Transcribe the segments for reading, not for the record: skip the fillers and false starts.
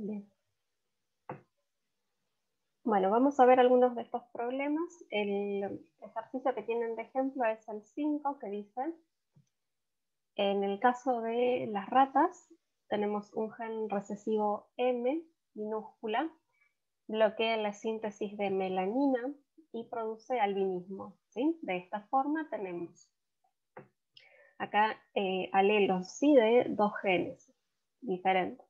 Bien. Bueno, vamos a ver algunos de estos problemas. El ejercicio que tienen de ejemplo es el 5, que dice: en el caso de las ratas, tenemos un gen recesivo M minúscula, bloquea la síntesis de melanina y produce albinismo, ¿sí? De esta forma tenemos acá alelos, ¿sí? De dos genes diferentes.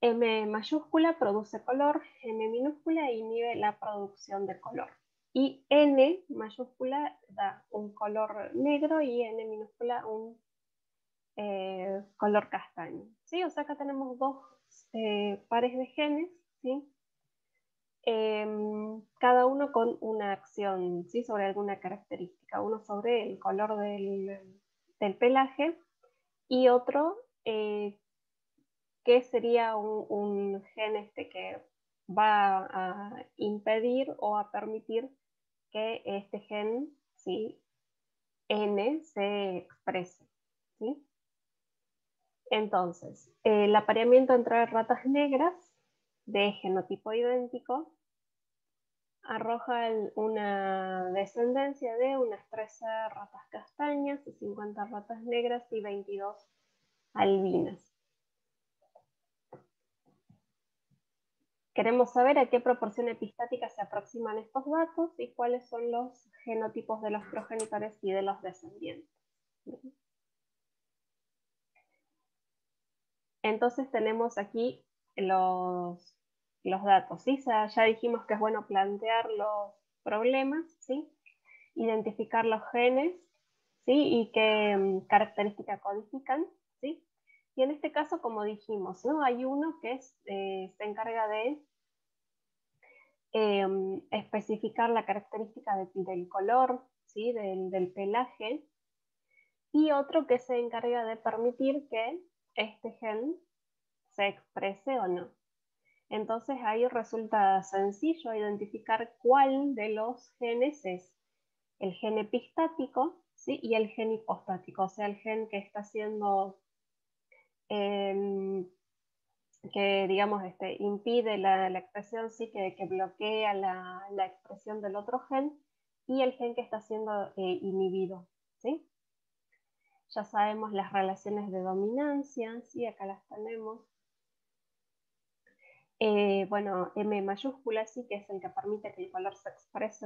M mayúscula produce color, M minúscula inhibe la producción de color. Y N mayúscula da un color negro y N minúscula un color castaño, ¿sí? O sea, acá tenemos dos pares de genes, ¿sí? Cada uno con una acción, ¿sí? Sobre alguna característica. Uno sobre el color del pelaje y otro que sería un gen que va a impedir o a permitir que este gen, ¿sí? N, se exprese, ¿sí? Entonces, el apareamiento entre ratas negras de genotipo idéntico arroja una descendencia de unas 13 ratas castañas, 50 ratas negras y 22 albinas. Queremos saber a qué proporción epistática se aproximan estos datos y cuáles son los genotipos de los progenitores y de los descendientes. Entonces tenemos aquí los datos, ¿sí? Ya dijimos que es bueno plantear los problemas, ¿sí? Identificar los genes, ¿sí? Y qué características codifican, ¿sí? Y en este caso, como dijimos, ¿no? Hay uno que se encarga de especificar la característica del color, ¿sí? Del pelaje, y otro que se encarga de permitir que este gen se exprese o no. Entonces ahí resulta sencillo identificar cuál de los genes es el gen epistático, ¿sí? Y el gen hipostático, o sea, el gen que está haciendo, que digamos impide la expresión, sí, que bloquea la expresión del otro gen, y el gen que está siendo inhibido, ¿sí? Ya sabemos las relaciones de dominancia, ¿sí? Acá las tenemos. Bueno, M mayúscula, sí, que es el que permite que el color se exprese,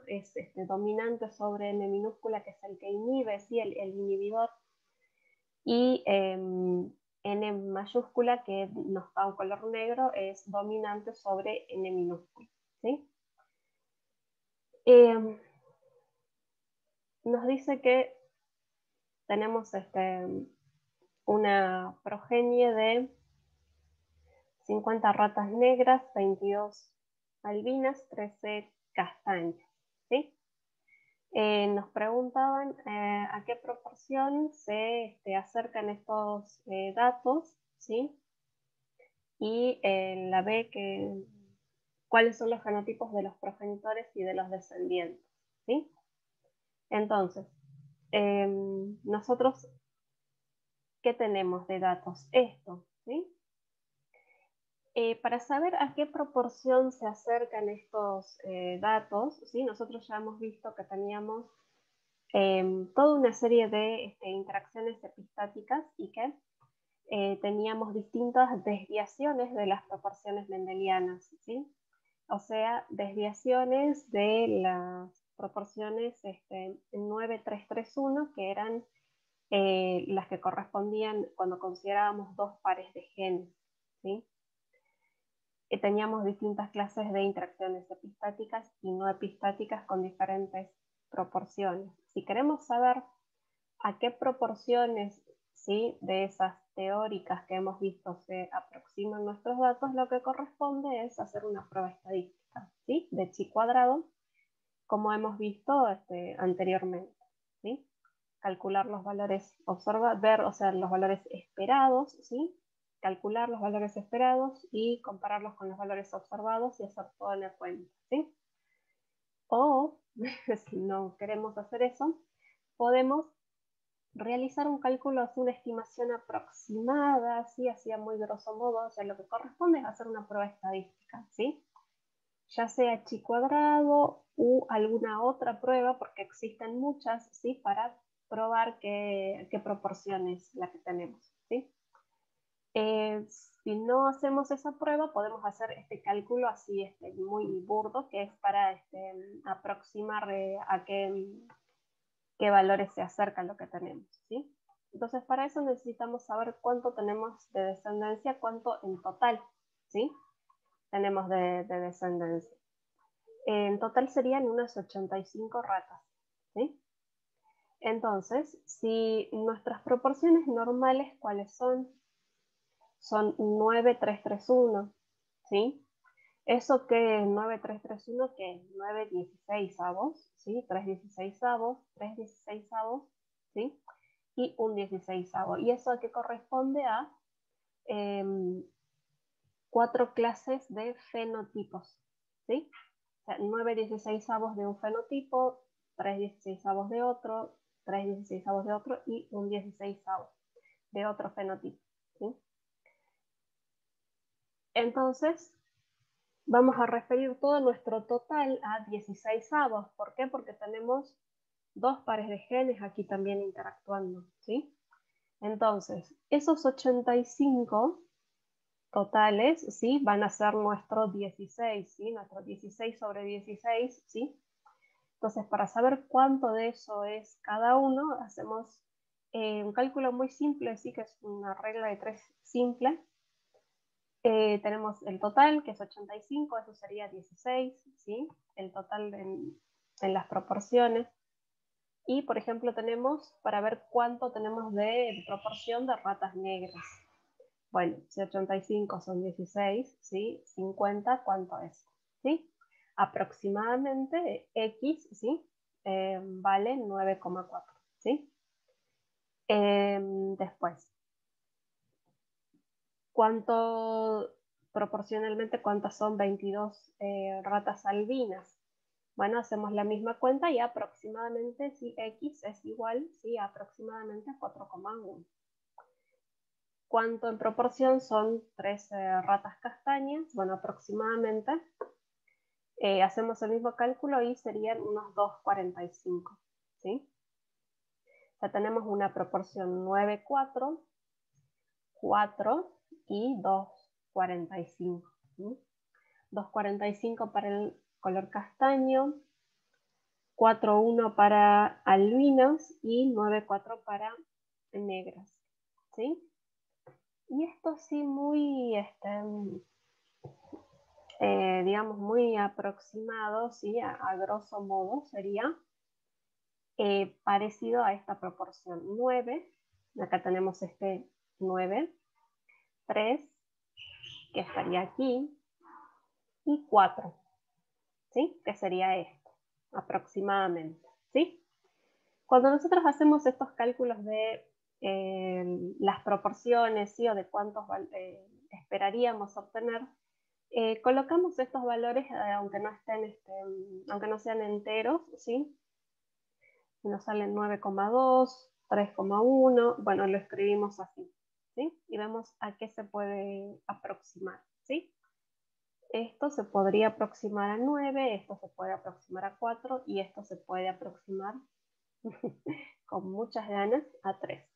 es dominante sobre M minúscula, que es el que inhibe, ¿sí? el inhibidor. Y N mayúscula, que nos da un color negro, es dominante sobre N minúscula, ¿sí? Nos dice que tenemos una progenie de 50 ratas negras, 22 albinas, 13 castañas, ¿sí? Nos preguntaban a qué proporción se acercan estos datos, ¿sí? Y la B, cuáles son los genotipos de los progenitores y de los descendientes, ¿sí? Entonces, nosotros, ¿qué tenemos de datos? Esto, ¿sí? Para saber a qué proporción se acercan estos datos, ¿sí? Nosotros ya hemos visto que teníamos toda una serie de interacciones epistáticas y que teníamos distintas desviaciones de las proporciones mendelianas, ¿sí? O sea, desviaciones de las proporciones 9331, que eran las que correspondían cuando considerábamos dos pares de genes, ¿sí? Teníamos distintas clases de interacciones epistáticas y no epistáticas con diferentes proporciones. Si queremos saber a qué proporciones, ¿sí? De esas teóricas que hemos visto se aproximan nuestros datos, lo que corresponde es hacer una prueba estadística, ¿sí? De chi cuadrado, como hemos visto anteriormente, ¿sí? Calcular los valores, ver, o sea, los valores esperados, ¿sí? Calcular los valores esperados y compararlos con los valores observados y hacer toda la cuenta, ¿sí? O, si no queremos hacer eso, podemos realizar un cálculo, así una estimación aproximada, así a muy grosso modo, o sea, lo que corresponde es hacer una prueba estadística, ¿sí? Ya sea chi cuadrado u alguna otra prueba, porque existen muchas, ¿sí? Para probar qué proporción es la que tenemos, ¿sí? Si no hacemos esa prueba, podemos hacer este cálculo así muy burdo, que es para aproximar a qué valores se acercan lo que tenemos, ¿sí? Entonces, para eso necesitamos saber cuánto tenemos de descendencia, cuánto en total, ¿sí? Tenemos de descendencia. En total serían unas 85 ratas, ¿sí? Entonces, si nuestras proporciones normales, ¿cuáles son? Son 9, 3, 3, 1, ¿sí? ¿Eso qué es 9, 3, 3, 1? ¿Qué es? 9 16avos, ¿sí? 3 16avos, 3 16avos, ¿sí? Y un 16avo. ¿Y eso a qué corresponde? A 4 clases de fenotipos, ¿sí? O sea, 9 16avos de un fenotipo, 3 16avos de otro, 3 16avos de otro y un 16avo de otro fenotipo, ¿sí? Entonces, vamos a referir todo nuestro total a 16avos. ¿Por qué? Porque tenemos dos pares de genes aquí también interactuando, ¿sí? Entonces, esos 85 totales, ¿sí? Van a ser nuestro 16, ¿sí? Nuestro 16 sobre 16, ¿sí? Entonces, para saber cuánto de eso es cada uno, hacemos un cálculo muy simple, ¿sí? Que es una regla de 3 simple. Tenemos el total, que es 85, eso sería 16, ¿sí? El total en las proporciones. Y, por ejemplo, tenemos para ver cuánto tenemos de proporción de ratas negras. Bueno, si 85 son 16, ¿sí? 50, ¿cuánto es? ¿Sí? Aproximadamente X, ¿sí? Vale 9,4, ¿sí? Después, ¿cuánto proporcionalmente cuántas son 22 ratas albinas? Bueno, hacemos la misma cuenta y aproximadamente si X es igual, ¿sí? Aproximadamente a 4,1. ¿Cuánto en proporción son 13 ratas castañas? Bueno, aproximadamente hacemos el mismo cálculo y serían unos 2,45, ¿sí? O sea, tenemos una proporción 9, 4, 4 y 2,45. ¿Sí? 2,45 para el color castaño, 4,1 para albinos y 9,4 para negras, ¿sí? Y esto sí muy, digamos, muy aproximado, ¿sí? A grosso modo sería parecido a esta proporción. 9, acá tenemos este 9, 3, que estaría aquí, y 4, ¿sí? Que sería esto, aproximadamente, ¿sí? Cuando nosotros hacemos estos cálculos de las proporciones, ¿sí? O de cuántos esperaríamos obtener, colocamos estos valores, aunque no estén, aunque no sean enteros, ¿sí? Nos salen 9,2, 3,1, bueno, lo escribimos así, ¿sí? Y vemos a qué se puede aproximar, ¿sí? Esto se podría aproximar a 9, esto se puede aproximar a 4 y esto se puede aproximar con muchas ganas a 3,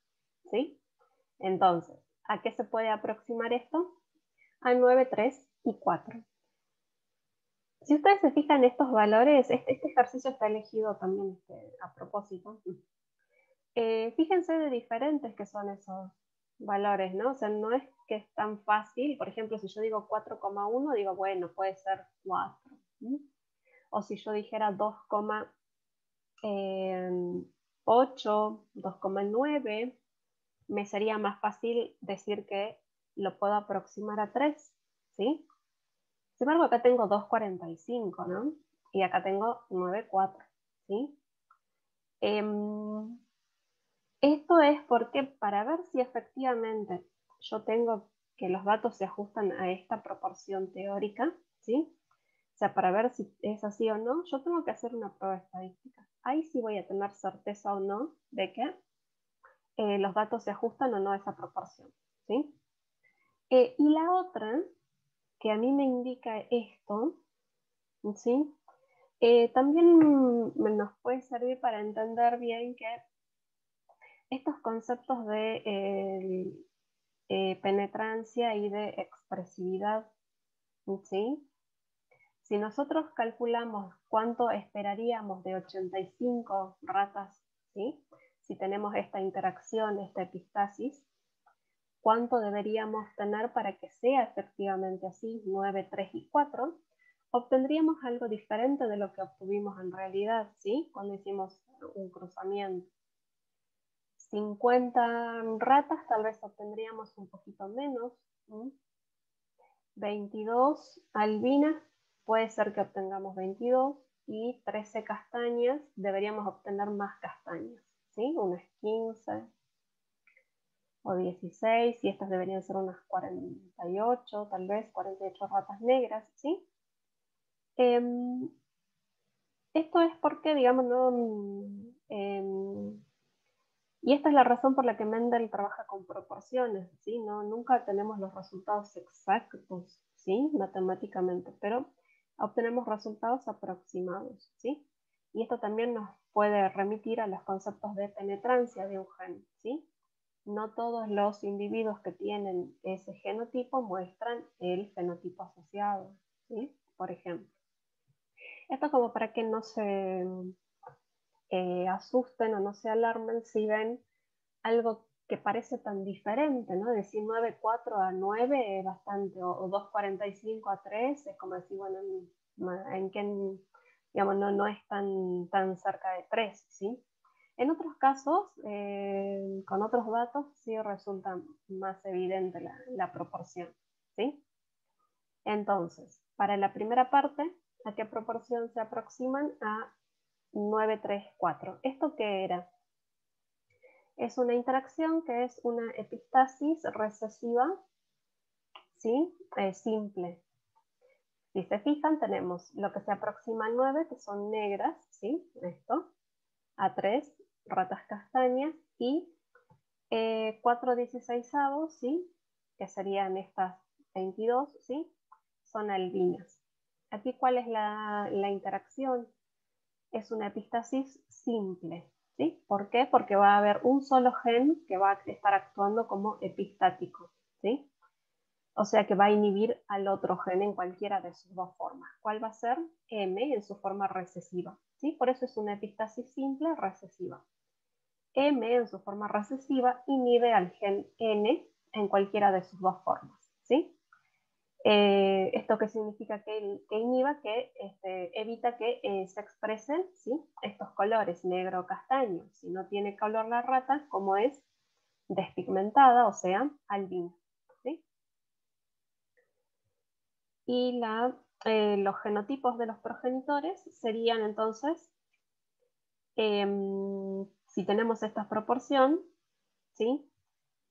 ¿sí? Entonces, ¿a qué se puede aproximar esto? A 9, 3 y 4. Si ustedes se fijan en estos valores, este ejercicio está elegido también a propósito. Fíjense de diferentes que son esos valores, ¿no? O sea, no es que es tan fácil. Por ejemplo, si yo digo 4,1, digo, bueno, puede ser 4. O si yo dijera 2,8, 2,9, me sería más fácil decir que lo puedo aproximar a 3, ¿sí? Sin embargo, acá tengo 2,45, ¿no? Y acá tengo 9,4, ¿sí? Esto es porque para ver si efectivamente yo tengo que los datos se ajustan a esta proporción teórica, ¿sí? O sea, para ver si es así o no, yo tengo que hacer una prueba estadística. Ahí sí voy a tener certeza o no de que los datos se ajustan o no a esa proporción, ¿sí? Y la otra, que a mí me indica esto, ¿sí? También nos puede servir para entender bien que estos conceptos de penetrancia y de expresividad, ¿sí? Si nosotros calculamos cuánto esperaríamos de 85 ratas, ¿sí? Si tenemos esta interacción, esta epistasis, ¿cuánto deberíamos tener para que sea efectivamente así, 9, 3 y 4? Obtendríamos algo diferente de lo que obtuvimos en realidad, ¿sí? Cuando hicimos un cruzamiento. 50 ratas, tal vez obtendríamos un poquito menos. 22 albinas, puede ser que obtengamos 22. Y 13 castañas, deberíamos obtener más castañas, ¿sí? Unas 15 o 16, y estas deberían ser unas 48, tal vez 48 ratas negras, ¿sí? Esto es porque, digamos, no... y esta es la razón por la que Mendel trabaja con proporciones, ¿sí? No, nunca tenemos los resultados exactos, ¿sí? Matemáticamente, pero obtenemos resultados aproximados, ¿sí? Y esto también nos puede remitir a los conceptos de penetrancia de un gen, ¿sí? No todos los individuos que tienen ese genotipo muestran el fenotipo asociado, ¿sí? Por ejemplo. Esto como para que no se asusten o no se alarmen si ven algo que parece tan diferente, ¿no? Decir 9,4 a 9 es bastante, o 2,45 a 3 es como decir, bueno, en qué, digamos, no es tan cerca de 3, ¿sí? En otros casos, con otros datos, sí resulta más evidente la proporción, ¿sí? Entonces, para la primera parte, ¿a qué proporción se aproximan? A 9,3,4. ¿Esto qué era? Es una interacción que es una epistasis recesiva, ¿sí? Simple. Si se fijan, tenemos lo que se aproxima a 9, que son negras, ¿sí? Esto. A 3, ratas castañas. Y 4/16, ¿sí? Que serían estas 22, ¿sí? Son albinas. Aquí, ¿cuál es la interacción? Es una epistasis simple, ¿sí? ¿Por qué? Porque va a haber un solo gen que va a estar actuando como epistático, ¿sí? O sea que va a inhibir al otro gen en cualquiera de sus dos formas. ¿Cuál va a ser? M en su forma recesiva, ¿sí? Por eso es una epistasis simple recesiva. M en su forma recesiva inhibe al gen N en cualquiera de sus dos formas, ¿sí? ¿Esto qué significa? Que inhiba, que evita que se expresen, ¿sí? Estos colores, negro o castaño. Si no tiene color la rata, como es despigmentada, o sea, albina, ¿sí? Y los genotipos de los progenitores serían entonces, si tenemos esta proporción, ¿sí?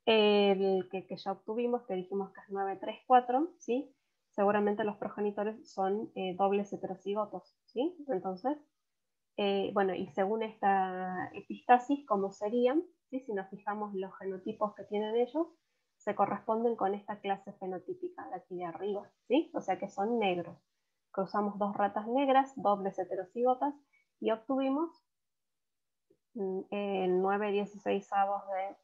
El que ya obtuvimos, que dijimos que es 9,3,4, ¿sí? Seguramente los progenitores son dobles heterocigotos, ¿sí? Entonces, bueno, y según esta epistasis, ¿cómo serían? ¿Sí? Si nos fijamos los genotipos que tienen ellos, se corresponden con esta clase fenotípica de aquí de arriba, ¿sí? O sea que son negros. Cruzamos dos ratas negras, dobles heterocigotas, y obtuvimos 9/16 de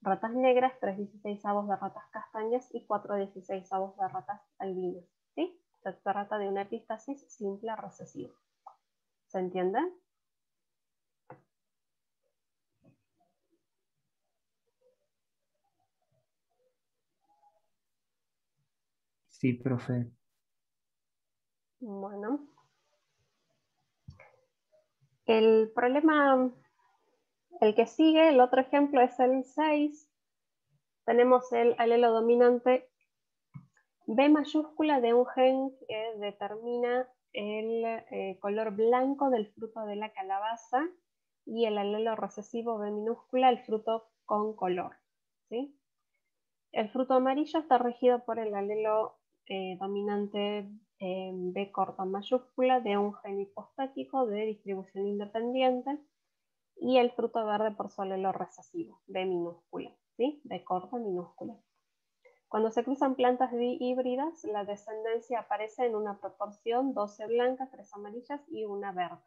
ratas negras, 3/16 de ratas castañas y 4/16 de ratas albinas, ¿sí? Se trata de una epistasis simple recesiva. ¿Se entiende? Sí, profe. Bueno, el problema, el que sigue, el otro ejemplo es el 6. Tenemos el alelo dominante B mayúscula de un gen que determina el color blanco del fruto de la calabaza, y el alelo recesivo B minúscula, el fruto con color, ¿sí? El fruto amarillo está regido por el alelo dominante B corta mayúscula de un gen hipostático de distribución independiente, y el fruto verde por su alelo recesivo, B minúscula, ¿sí? B corta minúscula. Cuando se cruzan plantas híbridas, la descendencia aparece en una proporción 12 blancas, 3 amarillas y una verde.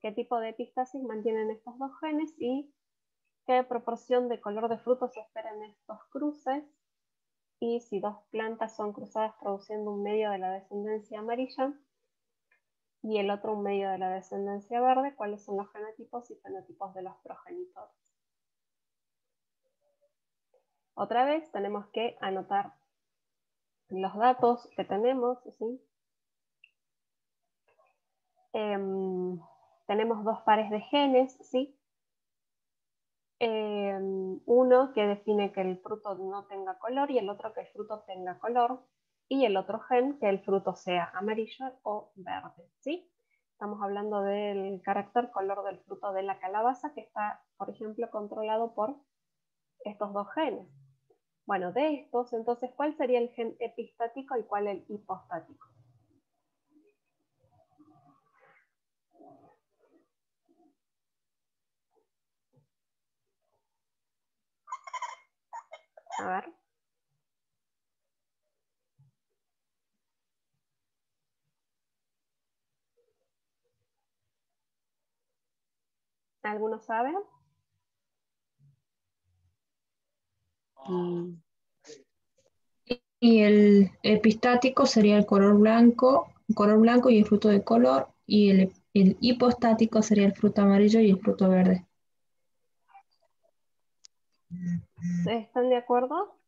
¿Qué tipo de epistasis mantienen estos dos genes y qué proporción de color de fruto se espera en estos cruces? Y si dos plantas son cruzadas produciendo un medio de la descendencia amarilla y el otro un medio de la descendencia verde, ¿cuáles son los genotipos y fenotipos de los progenitores? Otra vez tenemos que anotar los datos que tenemos, ¿sí? Tenemos dos pares de genes, ¿sí? Uno que define que el fruto no tenga color y el otro que el fruto tenga color, y el otro gen que el fruto sea amarillo o verde, ¿sí? Estamos hablando del carácter color del fruto de la calabaza, que está, por ejemplo, controlado por estos dos genes. Bueno, de estos, entonces, ¿cuál sería el gen epistático y cuál el hipostático? A ver. ¿Alguno sabe? Y el epistático sería el color blanco y el fruto de color, y el hipostático sería el fruto amarillo y el fruto verde. ¿Están de acuerdo?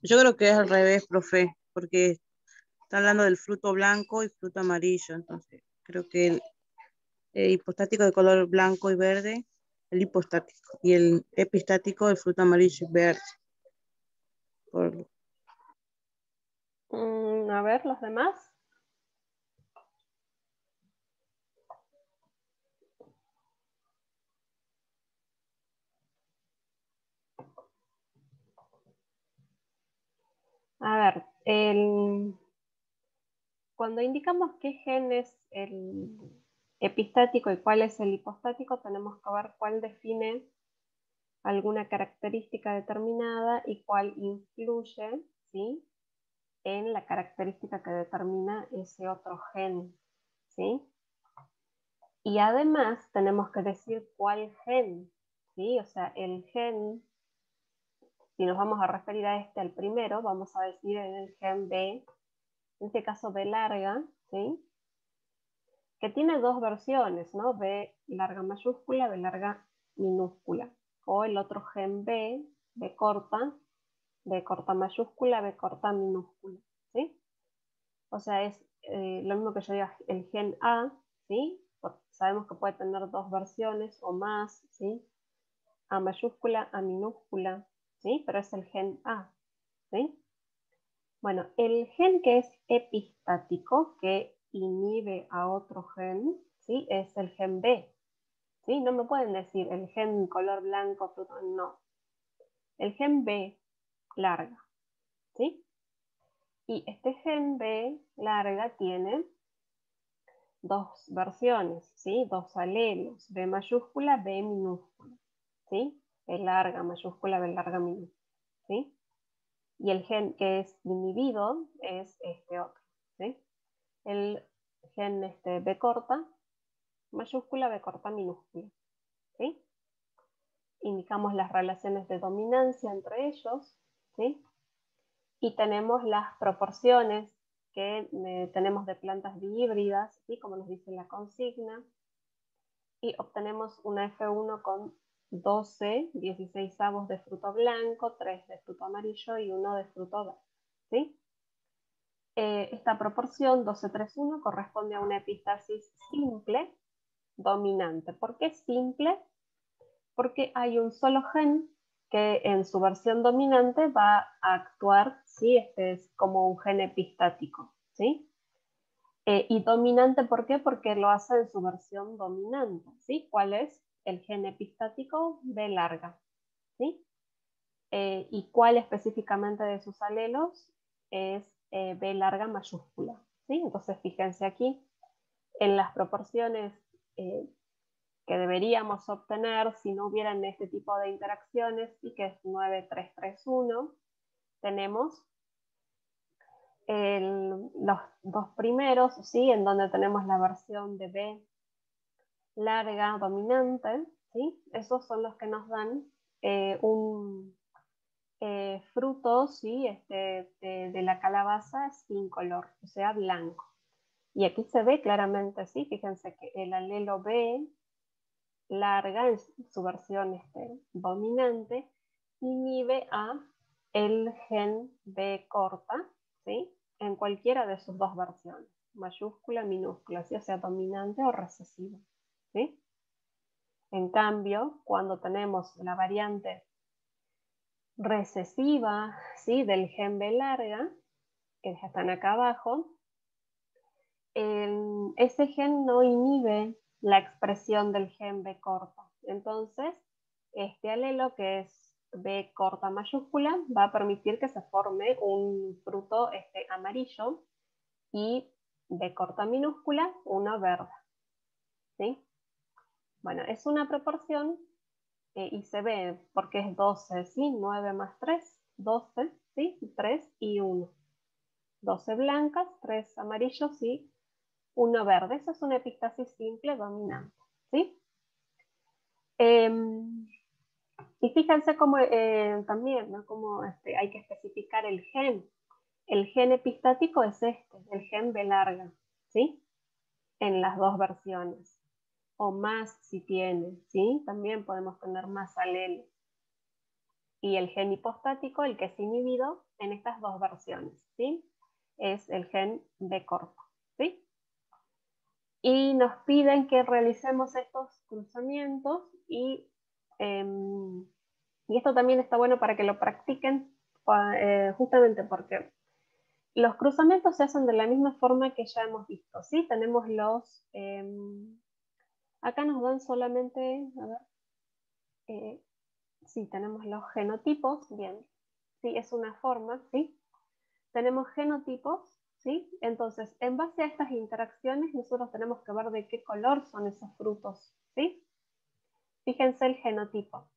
Yo creo que es al revés, profe, porque está hablando del fruto blanco y fruto amarillo, entonces creo que el hipostático de color blanco y verde, el hipostático, y el epistático el fruto amarillo y verde. A ver, los demás. A ver, cuando indicamos qué gen es el epistático y cuál es el hipostático, tenemos que ver cuál define alguna característica determinada y cuál influye, ¿sí?, en la característica que determina ese otro gen, ¿sí? Y además tenemos que decir cuál gen, ¿sí? O sea, el gen, si nos vamos a referir a este, al primero, vamos a decir el gen B, en este caso B larga, ¿sí?, que tiene dos versiones, ¿no? B larga mayúscula, B larga minúscula. O el otro gen B, B corta mayúscula, B corta minúscula, ¿sí? O sea, es lo mismo que yo diga el gen A, ¿sí? Porque sabemos que puede tener dos versiones o más, ¿sí? A mayúscula, A minúscula, ¿sí? Pero es el gen A, ¿sí? Bueno, el gen que es epistático, que inhibe a otro gen, ¿sí?, es el gen B, ¿sí? No me pueden decir el gen color blanco, fruto, no. El gen B larga, ¿sí? Y este gen B larga tiene dos versiones, ¿sí? Dos alelos, B mayúscula, B minúscula, ¿sí? B larga mayúscula, B larga minúscula, ¿sí? Y el gen que es inhibido es este otro, ¿sí? El gen B corta mayúscula, B corta minúscula, ¿sí? Indicamos las relaciones de dominancia entre ellos, ¿sí? Y tenemos las proporciones que tenemos de plantas híbridas, ¿sí?, como nos dice la consigna, y obtenemos una F1 con 12 16avos de fruto blanco, 3 de fruto amarillo y 1 de fruto verde, ¿sí? Esta proporción 12-3-1 corresponde a una epistasis simple dominante. ¿Por qué simple? Porque hay un solo gen que en su versión dominante va a actuar, ¿sí?, este es como un gen epistático, ¿sí? Y dominante, ¿por qué? Porque lo hace en su versión dominante, ¿sí? ¿Cuál es? El gen epistático B larga, ¿sí? ¿Y cuál específicamente de sus alelos? Es B larga mayúscula, ¿sí? Entonces fíjense aquí, en las proporciones que deberíamos obtener si no hubieran este tipo de interacciones, y que es 9331, tenemos los dos primeros, ¿sí? En donde tenemos la versión de B larga dominante, ¿sí? Esos son los que nos dan un fruto, ¿sí? De la calabaza sin color, o sea, blanco. Y aquí se ve claramente, ¿sí? Fíjense que el alelo B larga, en su versión dominante, inhibe a el gen B corta, ¿sí? En cualquiera de sus dos versiones, mayúscula, minúscula, ¿sí? O sea, dominante o recesivo, ¿sí? En cambio, cuando tenemos la variante recesiva, ¿sí? Del gen B larga, que ya están acá abajo, ese gen no inhibe la expresión del gen B corta. Entonces, este alelo, que es B corta mayúscula, va a permitir que se forme un fruto amarillo, y B corta minúscula, uno verde, ¿sí? Bueno, es una proporción y se ve porque es 12, ¿sí? 9 más 3, 12, ¿sí? 3 y 1. 12 blancas, 3 amarillos y 1 verde. Eso es una epistasis simple dominante, ¿sí? Y fíjense cómo también, ¿no? Cómo hay que especificar el gen. El gen epistático es el gen B larga, ¿sí? En las dos versiones. O más si tiene, ¿sí? También podemos tener más alelos. Y el gen hipostático, el que es inhibido en estas dos versiones, ¿sí? Es el gen B corta, ¿sí? Y nos piden que realicemos estos cruzamientos y esto también está bueno para que lo practiquen, justamente porque los cruzamientos se hacen de la misma forma que ya hemos visto, ¿sí? Tenemos los, acá nos dan solamente, a ver, sí, tenemos los genotipos, bien, sí, es una forma, ¿sí? Tenemos genotipos, ¿sí? Entonces, en base a estas interacciones, nosotros tenemos que ver de qué color son esos frutos, ¿sí? Fíjense el genotipo.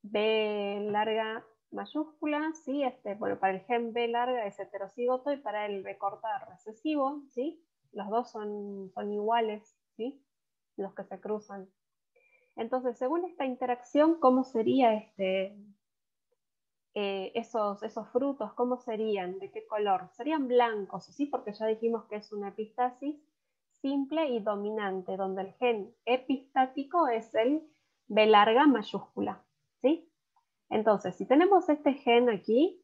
B larga mayúscula, ¿sí? Bueno, para el gen B larga es heterocigoto y para el B corta recesivo, ¿sí? Los dos son iguales, ¿sí? Los que se cruzan. Entonces, según esta interacción, ¿cómo sería esos frutos? ¿Cómo serían? ¿De qué color? Serían blancos, ¿sí? Porque ya dijimos que es una epistasis simple y dominante, donde el gen epistático es el B larga mayúscula, ¿sí? Entonces, si tenemos este gen aquí,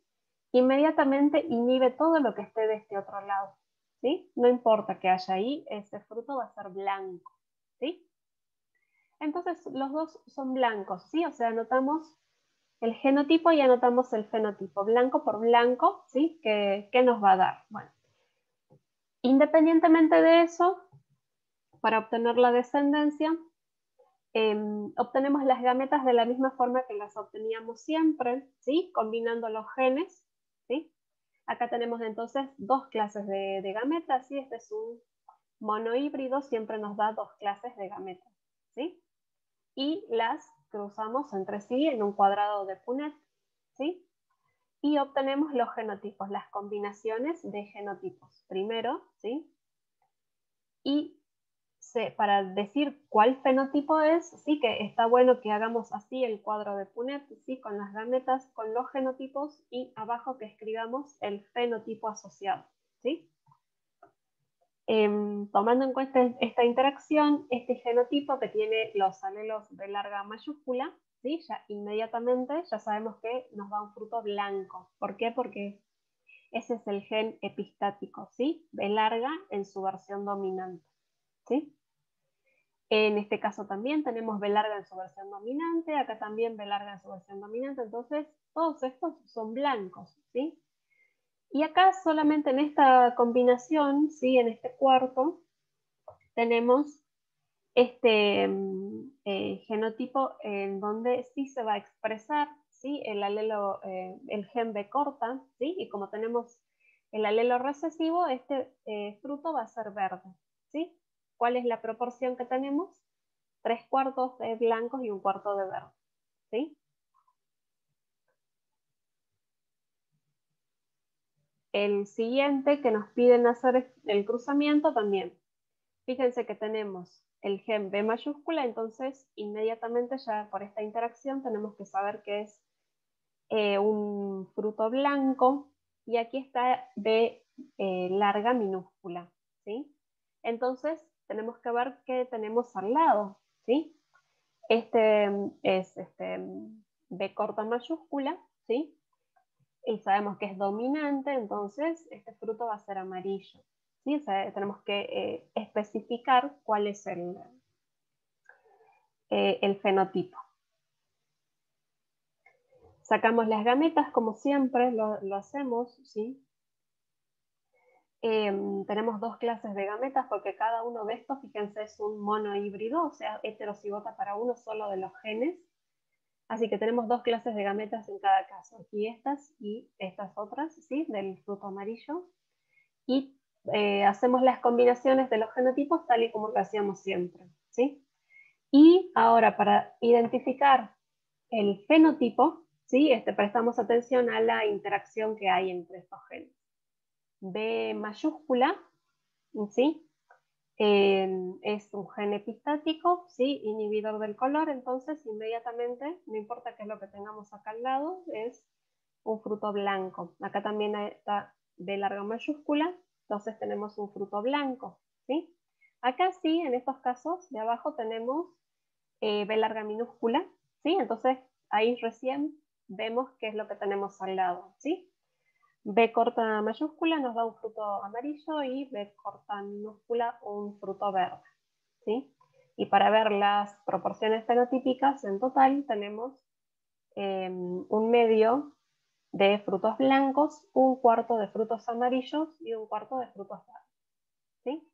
inmediatamente inhibe todo lo que esté de este otro lado, ¿sí? No importa que haya ahí, ese fruto va a ser blanco, ¿sí? Entonces, los dos son blancos, ¿sí? O sea, anotamos el genotipo y anotamos el fenotipo, blanco por blanco, ¿sí? ¿Qué nos va a dar? Bueno, independientemente de eso, para obtener la descendencia, obtenemos las gametas de la misma forma que las obteníamos siempre, ¿sí? Combinando los genes, ¿sí? Acá tenemos entonces dos clases de gametas, ¿sí? Este es un monohíbrido, siempre nos da dos clases de gametas, ¿sí? Y las cruzamos entre sí en un cuadrado de Punnett, ¿sí? Y obtenemos los genotipos, las combinaciones de genotipos. Primero, ¿sí? Y para decir cuál fenotipo es, sí que está bueno que hagamos así el cuadro de Punnett, ¿sí? Con las gametas, con los genotipos y abajo que escribamos el fenotipo asociado, ¿sí? Tomando en cuenta esta interacción, este genotipo que tiene los alelos de larga mayúscula, ¿sí? Ya inmediatamente ya sabemos que nos da un fruto blanco. ¿Por qué? Porque ese es el gen epistático, ¿sí? B larga en su versión dominante, ¿sí? En este caso también tenemos B larga en su versión dominante, acá también B larga en su versión dominante, entonces todos estos son blancos, ¿sí? Y acá solamente en esta combinación, ¿sí? En este cuarto, tenemos este genotipo en donde sí se va a expresar, ¿sí? El alelo, el gen B corta, ¿sí? Y como tenemos el alelo recesivo, este fruto va a ser verde, ¿sí? ¿cuál es la proporción que tenemos? 3/4 de blancos y 1/4 de verde, ¿sí? El siguiente que nos piden hacer el cruzamiento también. Fíjense que tenemos el gen B mayúscula, entonces inmediatamente ya por esta interacción tenemos que saber que es un fruto blanco, y aquí está B larga minúscula, ¿sí? Entonces tenemos que ver qué tenemos al lado, ¿sí? Este es B corta mayúscula, ¿sí? Y sabemos que es dominante, entonces este fruto va a ser amarillo, ¿sí? O sea, tenemos que especificar cuál es el fenotipo. Sacamos las gametas como siempre lo hacemos, ¿sí? Tenemos 2 clases de gametas porque cada uno de estos, fíjense, es un monohíbrido, o sea, heterocigota para uno solo de los genes. Así que tenemos 2 clases de gametas en cada caso, aquí estas y estas otras, ¿sí? Del fruto amarillo. Y hacemos las combinaciones de los genotipos tal y como lo hacíamos siempre, ¿sí? Y ahora para identificar el fenotipo, ¿sí? Prestamos atención a la interacción que hay entre estos genes. B mayúscula, ¿sí? Es un gen epistático, ¿sí? Inhibidor del color, entonces inmediatamente, no importa qué es lo que tengamos acá al lado, es un fruto blanco. Acá también está B larga mayúscula, entonces tenemos un fruto blanco, ¿sí? Acá sí, en estos casos de abajo tenemos B larga minúscula, ¿sí? Entonces ahí recién vemos qué es lo que tenemos al lado, ¿sí? B corta mayúscula nos da un fruto amarillo y B corta minúscula un fruto verde, ¿sí? Y para ver las proporciones fenotípicas en total tenemos un medio de frutos blancos, 1/4 de frutos amarillos y 1/4 de frutos verdes, ¿sí?